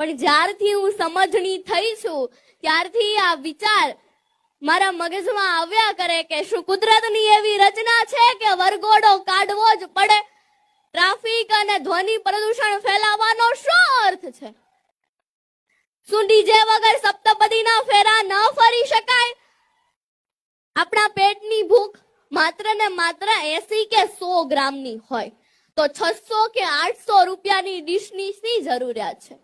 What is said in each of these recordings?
પણ જ્યારથી હું સમજણી થઈ છું ત્યારથી આ વિચાર મારા મગજમાં આવ્યા કરે કે શું કુદરતની એવી રચના છે કે વરઘોડો કાઢવો જ પડે? ટ્રાફિક અને ધ્વનિ પ્રદૂષણ ફેલાવવાનો શું અર્થ છે? શું ડીજે વગર સપ્તપદીના ફેરા ન ફરી શકાય? આપણા પેટની ભૂખ માત્ર ને માત્ર 80 કે 100 ગ્રામની હોય તો 600 કે 800 રૂપિયાની ડીશની શી જરૂરિયાત છે?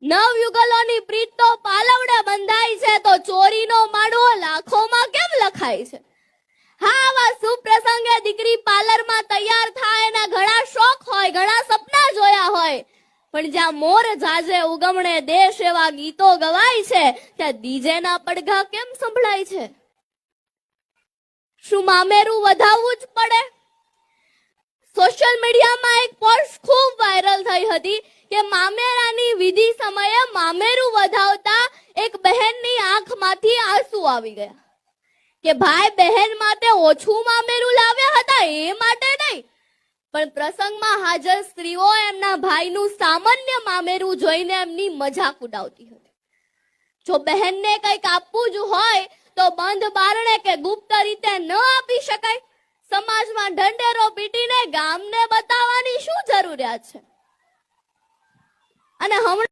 નવયુગલોની પ્રીત તો પાલવડે બંધાય છે તો ચોરીનો માળો લાખોમાં કેમ લખાય છે? હા, આવા સુપ્રસંગે દીકરી પાર્લરમાં તૈયાર થાય એના ઘણા શોખ હોય, ઘણા સપના જોયા હોય, પણ જ્યાં મોર જાજે ઉગમણે દેશ એવા ગીતો ગવાય છે ત્યાં ડીજેના પડઘા કેમ સંભળાય છે? શું મામેરું વધાવવું જ પડે? સોશિયલ મીડિયામાં એક પોસ્ટ ખૂબ વાયરલ થઈ હતી કે મામેરાની વિધિ સમયે મામેરું વધાવતા એક બહેનની આંખમાંથી આંસુ આવી ગયા કે ભાઈ બહેન માટે ઓછું મામેરું લાવ્યા હતા એ માટે નહીં, પણ પ્રસંગમાં હાજર સ્ત્રીઓ એમના ભાઈનું સામાન્ય મામેરું જોઈને એમની મજાક ઉડાવતી હતી. જો બહેનને કંઈક આપવું જ હોય તો બંધ બારણે કે ગુપ્ત રીતે ન આપી શકાય? સમાજમાં ઢંઢેરો પીટીને ગામને બતાવવાની શું જરૂરિયાત છે? અને હમણાં